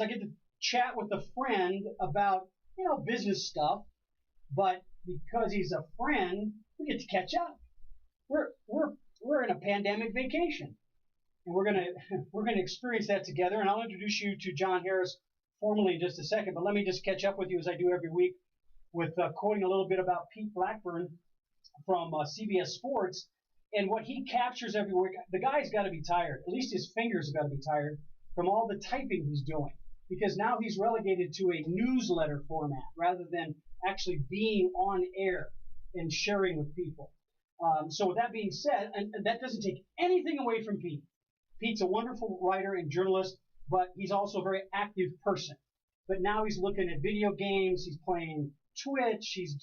I get to chat with a friend about, business stuff, but because he's a friend, we get to catch up. We're in a pandemic vacation, and we're gonna experience that together. And I'll introduce you to John Harris formally in just a second. But let me just catch up with you as I do every week with quoting a little bit about Pete Blackburn from CBS Sports and what he captures every week. The guy's got to be tired. At least his fingers have got to be tired from all the typing he's doing, because now he's relegated to a newsletter format rather than actually being on air and sharing with people. So with that being said, and that doesn't take anything away from Pete. Pete's a wonderful writer and journalist, but he's also a very active person. But now he's looking at video games. He's playing Twitch. He's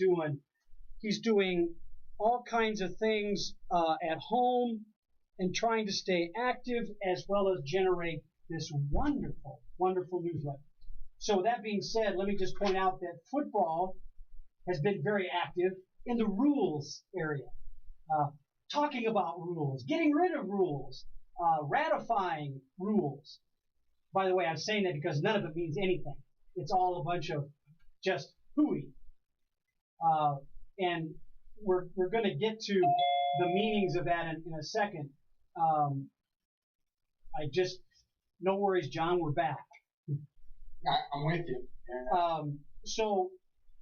doing all kinds of things at home and trying to stay active as well as generate this wonderful, wonderful newsletter. So with that being said, let me just point out that football has been very active in the rules area, talking about rules, getting rid of rules, ratifying rules. By the way, I'm saying that because none of it means anything. It's all a bunch of just hooey. And we're going to get to the meanings of that in a second. No worries, John, we're back. I'm with you. Yeah. So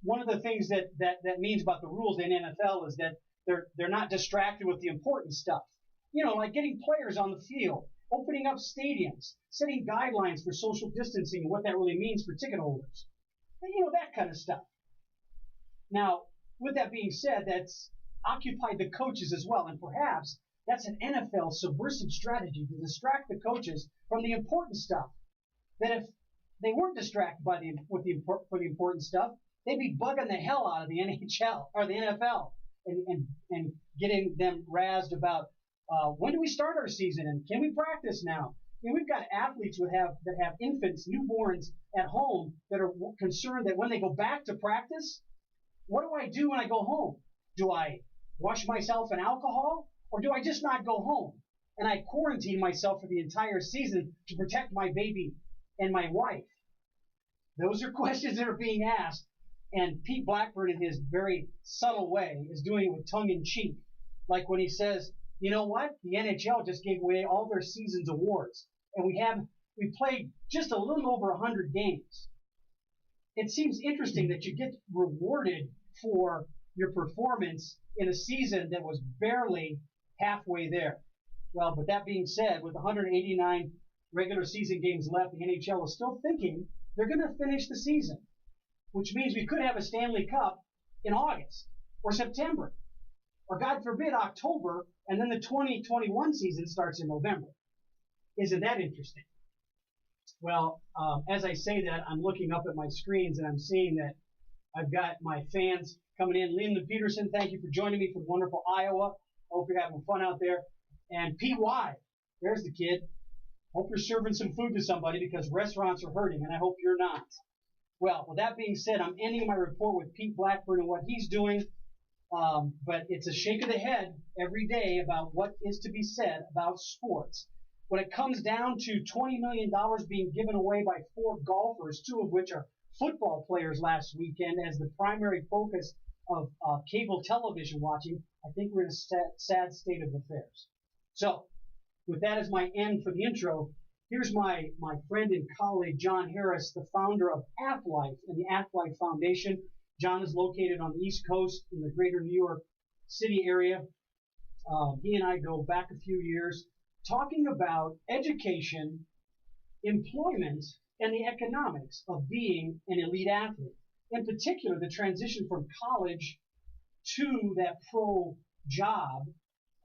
one of the things that means about the rules in NFL is that they're not distracted with the important stuff. Like getting players on the field, opening up stadiums, setting guidelines for social distancing and what that really means for ticket holders. That kind of stuff. Now, with that being said, that's occupied the coaches as well, and perhaps that's an NFL subversive strategy to distract the coaches from the important stuff. That if they weren't distracted for the important stuff, they'd be bugging the hell out of the NHL or the NFL and getting them razzed about when do we start our season and can we practice now? We've got athletes that have infants, newborns at home that are concerned that when they go back to practice, what do I do when I go home? Do I wash myself in alcohol, or do I just not go home and I quarantine myself for the entire season to protect my baby and my wife? Those are questions that are being asked, and Pete Blackburn, in his very subtle way, is doing it with tongue in cheek, like when he says, "You know what? The NHL just gave away all their season's awards, and we played just a little over 100 games. It seems interesting that you get rewarded for your performance in a season that was barely halfway there." Well, but that being said, with 189 regular season games left, the NHL is still thinking they're going to finish the season, which means we could have a Stanley Cup in August or September, or God forbid, October, and then the 2021 season starts in November. Isn't that interesting? Well, as I say that, I'm looking up at my screens and I'm seeing that I've got my fans coming in. Lyndon Peterson, thank you for joining me from wonderful Iowa. Hope you're having fun out there. And PY, there's the kid. Hope you're serving some food to somebody because restaurants are hurting, and I hope you're not. Well, with that being said, I'm ending my report with Pete Blackburn and what he's doing. But it's a shake of the head every day about what is to be said about sports. When it comes down to $20 million being given away by 4 golfers, 2 of which are football players last weekend as the primary focus of cable television watching, I think we're in a sad state of affairs. So, with that as my end for the intro, here's my friend and colleague, John Harris, the founder of AthLife and the AthLife Foundation. John is located on the East Coast in the greater New York City area. He and I go back a few years talking about education, employment, and the economics of being an elite athlete. In particular, the transition from college to that pro job.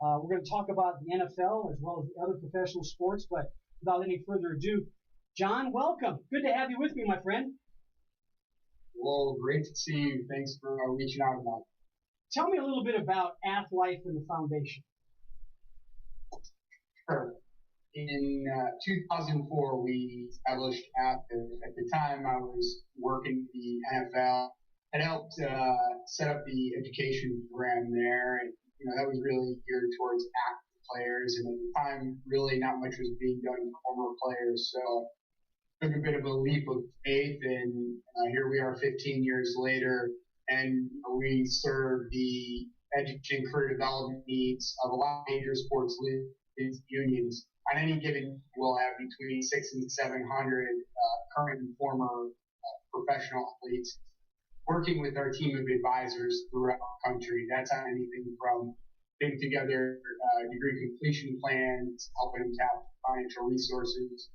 We're going to talk about the NFL as well as the other professional sports, but without any further ado, John, welcome. Good to have you with me, my friend. Well, great to see you. Thanks for reaching out about it. Tell me a little bit about AthLife and the foundation. Sure. In 2004, we established AthLife. At the time, I was working in the NFL. I helped set up the education program there, and that was really geared towards active players. And at the time, really not much was being done for former players. So took a bit of a leap of faith, and here we are 15 years later, and we serve the education career development needs of a lot of major sports leagues, unions. On any given, we'll have between 600 and 700 current and former professional athletes working with our team of advisors throughout the country. That's on anything from putting together degree completion plans, helping them tap financial resources,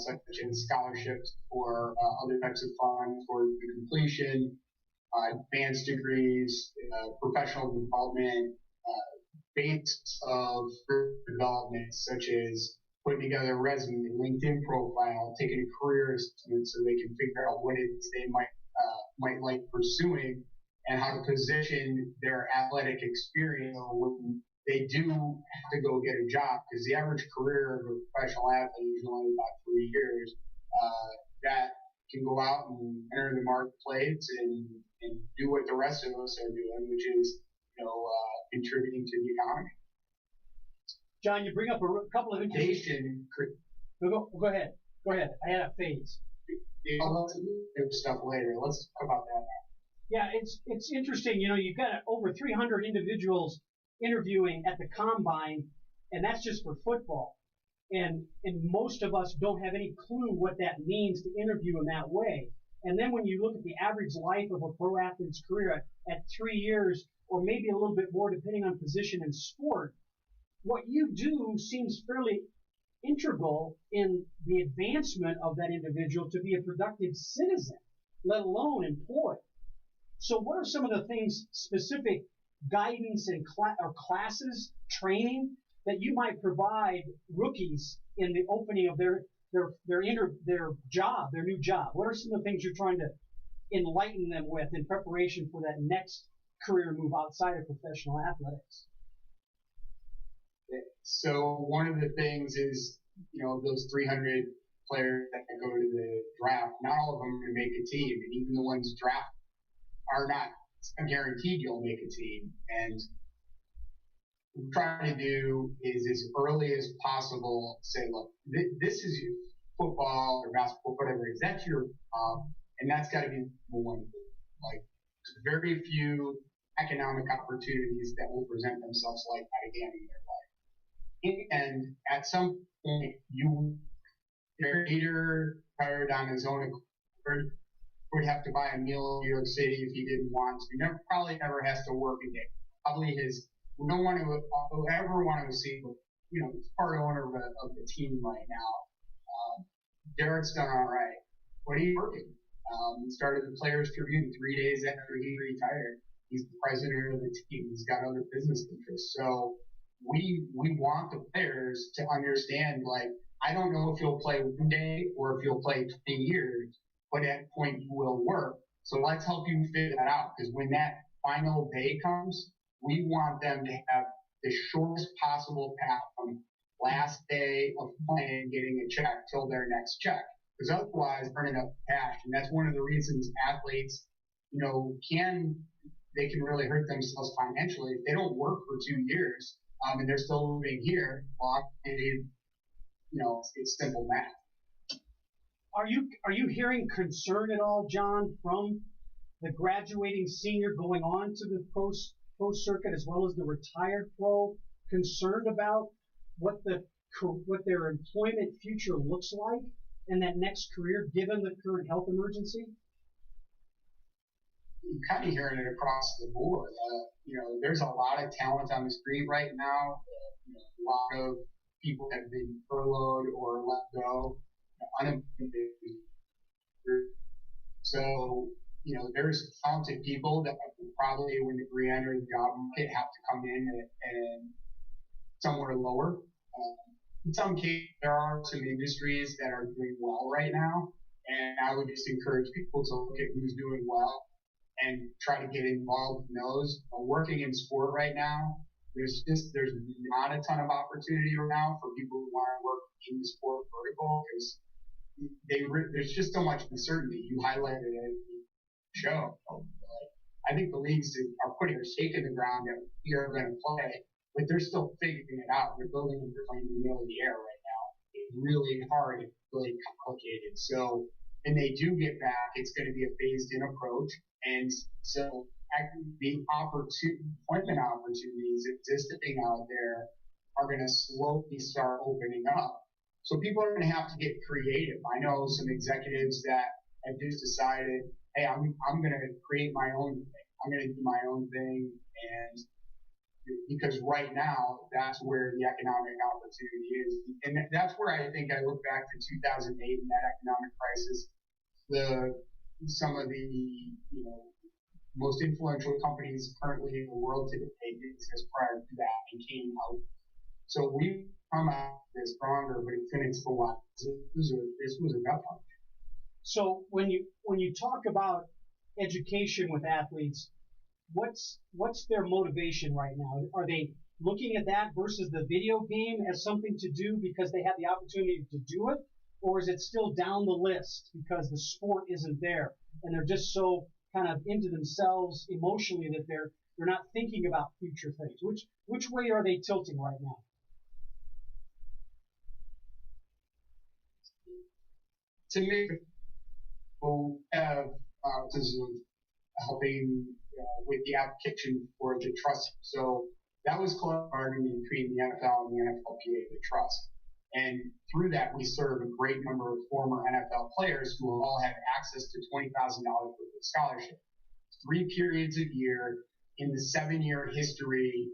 such as scholarships or other types of funds for the completion, advanced degrees, professional development, base of development, such as putting together a resume, LinkedIn profile, taking a career assessment so they can figure out what it is they might like pursuing and how to position their athletic experience when they do have to go get a job, because the average career of a professional athlete is only about 3 years. That can go out and enter the marketplace and do what the rest of us are doing, which is, contributing to the economy. John, you bring up a couple of interesting. Go ahead. Go ahead. I had a phase. Let's do stuff later. Let's talk about that now. Yeah, it's interesting. You've got over 300 individuals interviewing at the combine, and that's just for football. And most of us don't have any clue what that means to interview in that way. And then when you look at the average life of a pro athlete's career at 3 years, or maybe a little bit more depending on position in sport, what you do seems fairly integral in the advancement of that individual to be a productive citizen, let alone employed. So what are some of the things, specific guidance and or classes, training that you might provide rookies in the opening of their job, their new job? What are some of the things you're trying to enlighten them with in preparation for that next career move outside of professional athletics? So one of the things is, those 300 players that go to the draft, not all of them are going to make a team, and even the ones drafted are not guaranteed you'll make a team. And what we're trying to do is, as early as possible, say, look, this is your football or basketball, whatever it is. That's your and that's got to be the one. Like, very few economic opportunities that will present themselves like that again in their life. And at some point, your leader hired on his own accord would have to buy a meal in New York City if he didn't want to. Probably never has to work again. Probably we don't want to ever want to see, he's part owner of the team right now. Derek's done all right. What are you working? He started the Players Tribune 3 days after he retired. He's the president of the team. He's got other business interests. So we want the players to understand, like, I don't know if you'll play 1 day or if you'll play 20 years, but at that point you will work. So let's help you figure that out, because when that final day comes, we want them to have the shortest possible path from last day of playing, getting a check, till their next check. Because otherwise, burning up cash. And that's one of the reasons athletes, they can really hurt themselves financially if they don't work for 2 years and they're still living here. Well, it's simple math. Are you hearing concern at all, John, from the graduating senior going on to the pro circuit as well as the retired pro, concerned about what their employment future looks like in that next career, given the current health emergency? You're kind of hearing it across the board. There's a lot of talent on the street right now. A lot of people have been furloughed or let go, unemployed. So, there's talented people that probably, when they re-enter the job market, have to come in and somewhere lower. In some cases, there are some industries that are doing well right now, and I would just encourage people to look at who's doing well and try to get involved in those. Working in sport right now, there's not a ton of opportunity right now for people who want to work in the sport vertical, because there's just so much uncertainty. You highlighted it in the show. I think the leagues are putting their stake in the ground that we are going to play, but they're still figuring it out. They're building a plane in the middle of the air right now. really hard and really complicated. So when they do get back, it's going to be a phased-in approach, and so the employment opportunities existing out there are going to slowly start opening up. So people are going to have to get creative. I know some executives that have just decided, hey, I'm going to create my own thing. I'm going to do my own thing, and because right now that's where the economic opportunity is, and that's where I think I look back to 2008 and that economic crisis. Some of the most influential companies currently in the world today did exist prior to that and came out. So we come out this stronger, but it's going to take a while. This was a gut punch. So when you talk about education with athletes, what's their motivation right now? Are they looking at that versus the video game as something to do because they have the opportunity to do it? Or is it still down the list because the sport isn't there and they're just so kind of into themselves emotionally that they're not thinking about future things? Which way are they tilting right now? To me, we'll have helping with the application for the trust. So that was collective bargaining between the NFL and the NFLPA, the trust. And through that, we serve a great number of former NFL players who will all have access to $20,000 worth of scholarship. 3 periods a year in the 7-year history,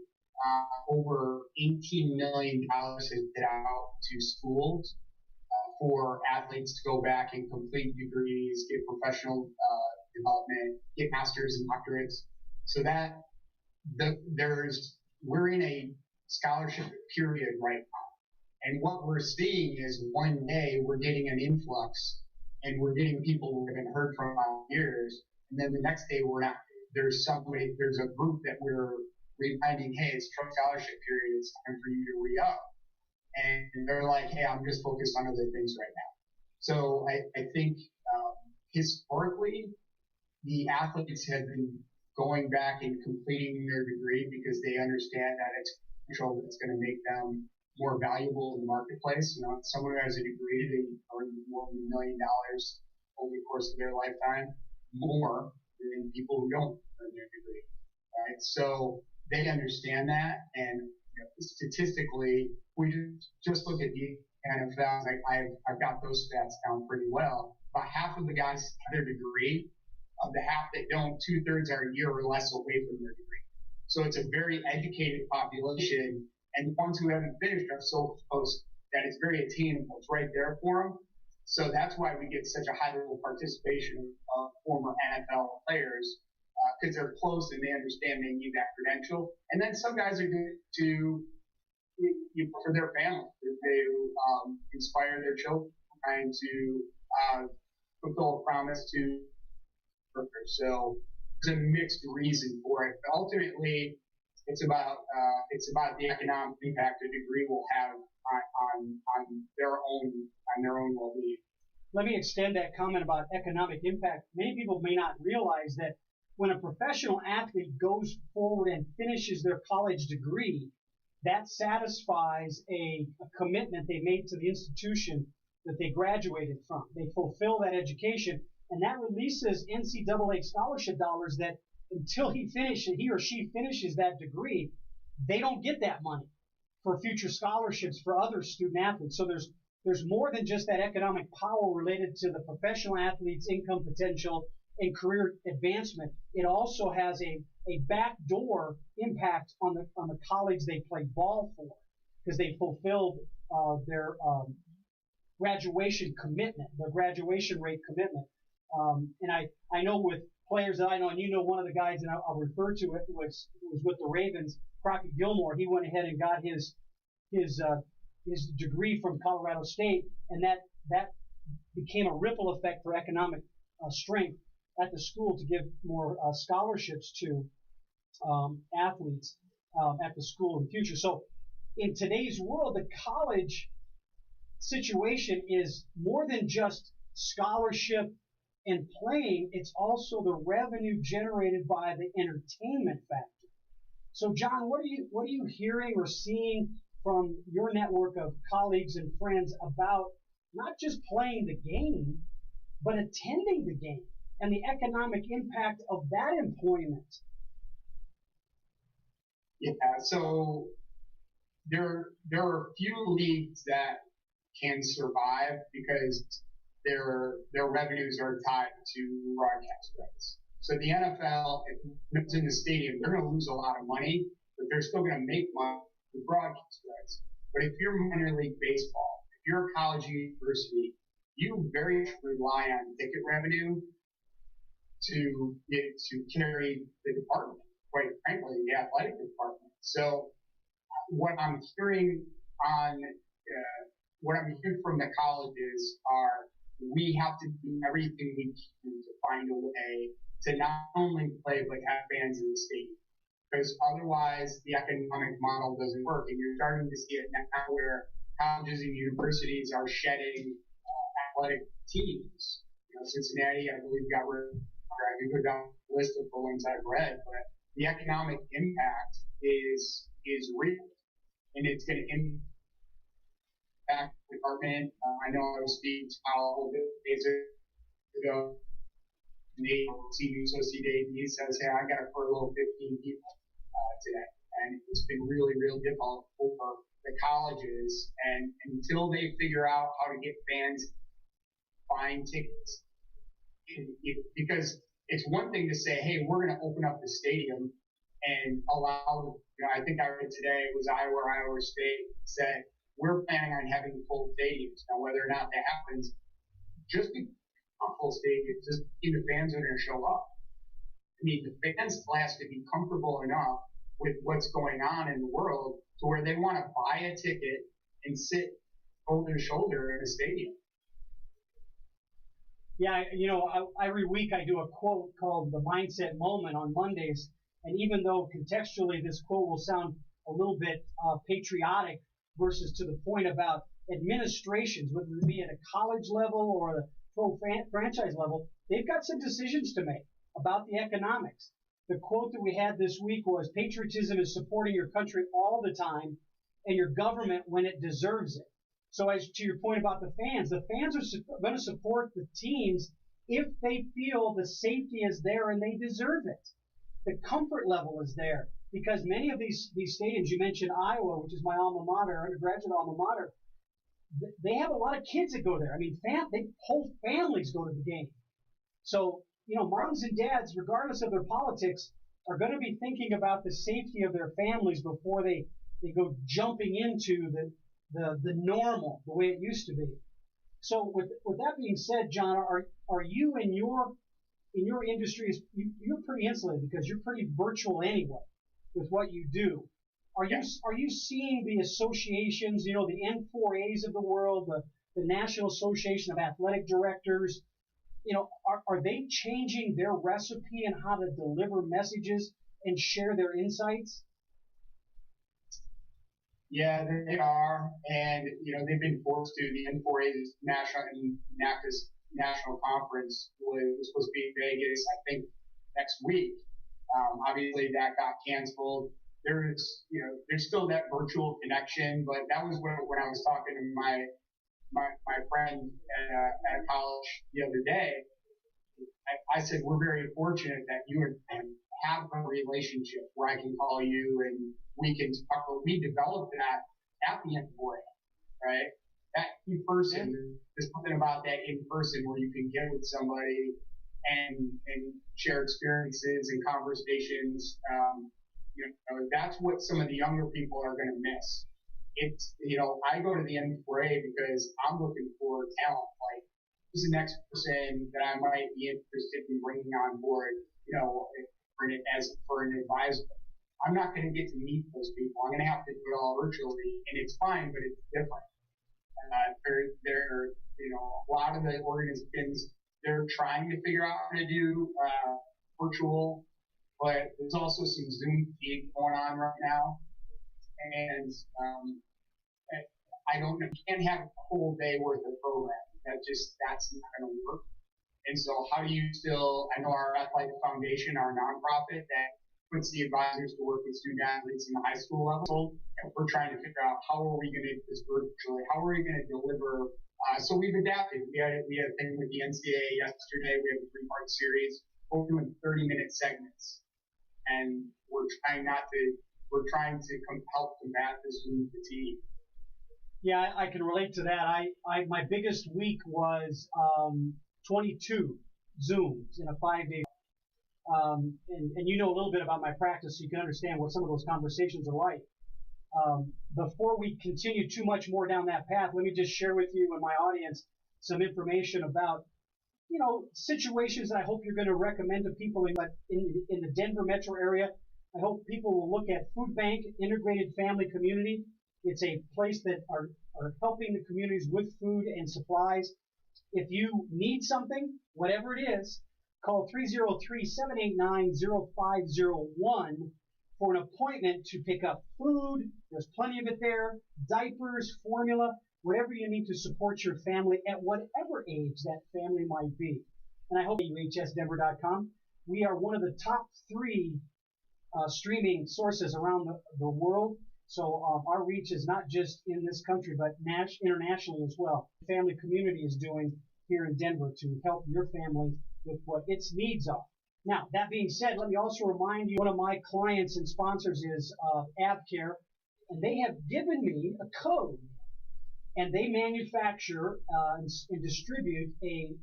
over $18 million has been out to schools for athletes to go back and complete degrees, get professional development, get masters and doctorates. So that we're in a scholarship period right now. And what we're seeing is one day we're getting an influx and we're getting people who haven't heard from in years. And then the next day we're not. There's a group that we're reminding, hey, it's Trump scholarship period. It's time for you to re-up. And they're like, hey, I'm just focused on other things right now. So I think historically, the athletes have been going back and completing their degree because they understand that it's potential that's going to make them more valuable in the marketplace. Someone who has a degree, they earn more than $1 million over the course of their lifetime, more than people who don't earn their degree. Right? So they understand that, and statistically, we just look at the NFL. Like I've got those stats down pretty well. About half of the guys have their degree. Of the half that don't, 2/3 are a year or less away from their degree. So it's a very educated population, and the ones who haven't finished are so close that it's very attainable. It's right there for them. So that's why we get such a high level of participation of former NFL players, because they're close and they understand they need that credential. And then some guys are doing it for their family. They inspire their children, trying to fulfill a promise to workers. So there's a mixed reason for it. But ultimately, it's about the economic impact a degree will have on their own well-being. Let me extend that comment about economic impact. Many people may not realize that when a professional athlete goes forward and finishes their college degree, that satisfies a commitment they made to the institution that they graduated from. They fulfill that education, and that releases NCAA scholarship dollars that until he or she finishes that degree, they don't get that money for future scholarships for other student athletes. So there's more than just that economic power related to the professional athlete's income potential and career advancement. It also has a backdoor impact on the colleagues they play ball for, because they fulfilled their graduation commitment, their graduation rate commitment. And I know with players that I know, and you know one of the guys that I'll refer to it was with the Ravens, Crockett Gilmore. He went ahead and got his degree from Colorado State, and that became a ripple effect for economic strength at the school to give more scholarships to athletes at the school in the future. So in today's world, the college situation is more than just scholarship and playing. It's also the revenue generated by the entertainment factor. So John, what are you hearing or seeing from your network of colleagues and friends about not just playing the game, but attending the game and the economic impact of that employment? Yeah, so there are a few leagues that can survive because their revenues are tied to broadcast rights. So the NFL, if it's in the stadium, they're going to lose a lot of money, but they're still going to make money with broadcast rights. But if you're minor league baseball, if you're a college university, you very much rely on ticket revenue to carry the department, quite frankly, the athletic department. So what I'm hearing from the colleges are we have to do everything we can to find a way to not only play but have fans in the stadium, because otherwise the economic model doesn't work. And you're starting to see it now where colleges and universities are shedding athletic teams. Cincinnati, I believe, got rid of. I can go down the list of the ones I've read, but the economic impact is real, and it's going to impact the department. I know I was speaking to Kyle a little bit days ago. Nate, senior associate AD, says, "Hey, I got to furlough 15 people today," and it's been really, real difficult for the colleges. And until they figure out how to get fans buying tickets, because it's one thing to say, "Hey, we're going to open up the stadium and allow." I think I read today it was Iowa State said we're planning on having full stadiums. Now, whether or not that happens, just because full stadiums, just the fans are going to show up. I mean, the fans has to be comfortable enough with what's going on in the world to where they want to buy a ticket and sit shoulder to shoulder in a stadium. Yeah, every week I do a quote called the Mindset Moment on Mondays. And even though contextually this quote will sound a little bit patriotic versus to the point about administrations, whether it be at a college level or a pro franchise level, they've got some decisions to make about the economics. The quote that we had this week was, "Patriotism is supporting your country all the time and your government when it deserves it." So as to your point about the fans are going to support the teams if they feel the safety is there and they deserve it. The comfort level is there, because many of these stadiums, you mentioned Iowa, which is my alma mater, undergraduate alma mater, they have a lot of kids that go there. I mean, whole families go to the game. So, moms and dads, regardless of their politics, are going to be thinking about the safety of their families before they go jumping into the normal, the way it used to be. So with that being said, John, are you in your industry, you're pretty insulated because you're pretty virtual anyway with what you do. Are you seeing the associations, the N4As of the world, the National Association of Athletic Directors, are they changing their recipe and how to deliver messages and share their insights? Yeah, they are, and they've been forced to. The N4A's national conference was supposed to be in Vegas, I think, next week. Obviously, that got canceled. There's still that virtual connection, but that was when I was talking to my friend at college the other day. I said, we're very fortunate that you and I have a relationship where I can call you and we can talk. But we developed that at the N4A, right? That in person, there's something about that in person where you can get with somebody and share experiences and conversations. That's what some of the younger people are going to miss. It's, I go to the N4A because I'm looking for talent. Like, who's the next person that I might be interested in bringing on board, for an advisor. I'm not going to get to meet those people. I'm going to have to do it all virtually, and it's fine, but it's different. A lot of the organizations, they're trying to figure out how to do virtual, but there's also some Zoom feed going on right now, and I don't know, you can't have a whole day worth of programming. That's not going to work. And so how do you still, I know our Athletic Foundation, our nonprofit that frequency advisors to work with student athletes in the high school level. And we're trying to figure out how are we going to do this virtually? How are we going to deliver? So we've adapted. We had a thing with the NCAA yesterday. We have a 3-part series. We're doing 30-minute segments. And we're trying to help combat this Zoom fatigue. Yeah, I can relate to that. My biggest week was 22 Zooms in a 5-day. And you know a little bit about my practice, so you can understand what some of those conversations are like. Before we continue too much more down that path, let me just share with you and my audience some information about, situations that I hope you're going to recommend to people in the Denver metro area. I hope people will look at Food Bank Integrated Family Community. It's a place that are helping the communities with food and supplies. If you need something, whatever it is, call 303-789-0501 for an appointment to pick up food. There's plenty of it there. Diapers, formula, whatever you need to support your family at whatever age that family might be. And I hope uhsdenver.com. We are one of the top 3 streaming sources around the world. So our reach is not just in this country, but internationally as well. The family community is doing here in Denver to help your family with what its needs are. Now, that being said, let me also remind you, one of my clients and sponsors is AvCare, and they have given me a code, and they manufacture and distribute a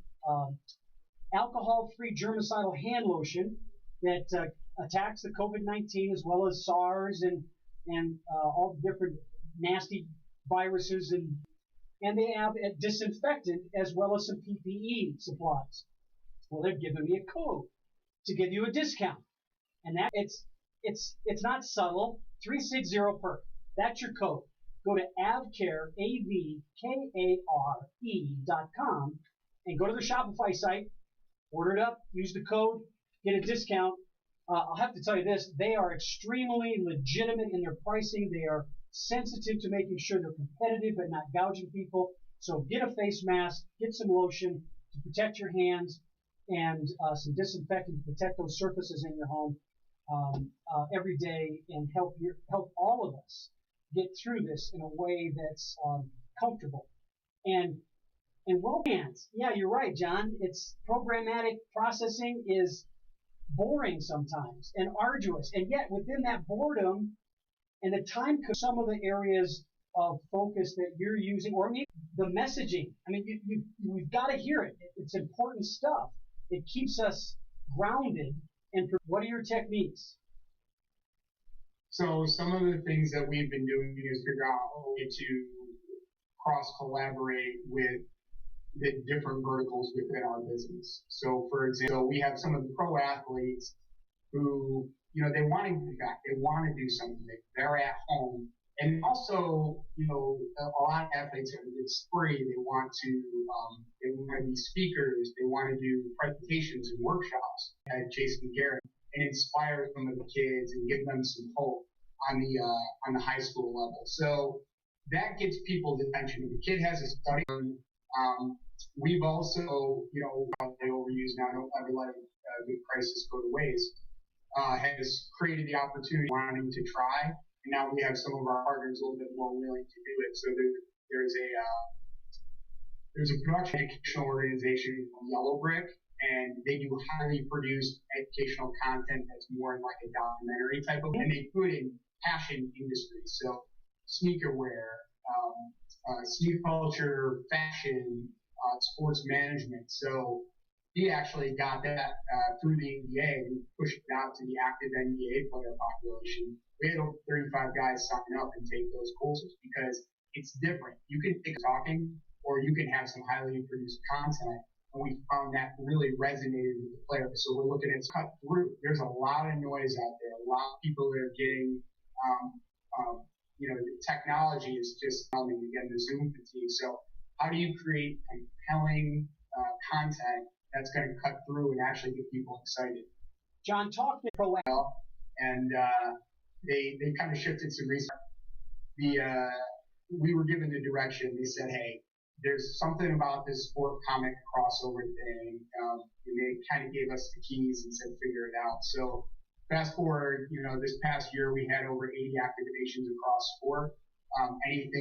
alcohol-free germicidal hand lotion that attacks the COVID-19 as well as SARS and all the different nasty viruses, and they have a disinfectant as well as some PPE supplies. Well, they've given me a code to give you a discount, and that it's not subtle. 360PERK. That's your code. Go to AvCare, AVKARE.com, and go to the Shopify site. Order it up. Use the code. Get a discount. I'll have to tell you this, they are extremely legitimate in their pricing. They are sensitive to making sure they're competitive but not gouging people. So get a face mask, get some lotion to protect your hands, and some disinfectant to protect those surfaces in your home every day, and help all of us get through this in a way that's comfortable. And well, hands. Yeah, you're right, John. It's programmatic processing is boring sometimes and arduous, and yet within that boredom and the time, some of the areas of focus that you're using, or maybe the messaging. I mean, we've got to hear it. It's important stuff. It keeps us grounded. And what are your techniques? So some of the things that we've been doing is figure out a way to cross-collaborate with the different verticals within our business. So, for example, we have some of the pro athletes who, they want to give back. They want to do something. They're at home. And also, a lot of athletes, it's free. They want to be speakers. They want to do presentations and workshops at Jason Garrett and inspire some of the kids and give them some hope on the high school level. So that gets people's attention. If the kid has a study, we've also, they overuse now, don't ever let a good crisis go to waste, has created the opportunity wanting to try. And now we have some of our partners a little bit more willing to do it. So there's a production educational organization called Yellow Brick, and they do highly produced educational content that's more in like a documentary type of, and they put in passion industries. So sneaker wear, sneaker culture, fashion, sports management. So he actually got that through the NBA and pushed it out to the active NBA player population. We had over 35 guys sign up and take those courses because it's different. You can take talking, or you can have some highly produced content. And we found that really resonated with the players. So we're looking at cut through. There's a lot of noise out there. A lot of people that are getting, the technology is just coming again, the Zoom fatigue. So how do you create compelling content that's going to cut through and actually get people excited? John, talk to pro. And they kind of shifted some research. We were given the direction. They said, hey, there's something about this sport comic crossover thing. And they kind of gave us the keys and said, figure it out. So fast forward, this past year we had over 80 activations across sport. Anything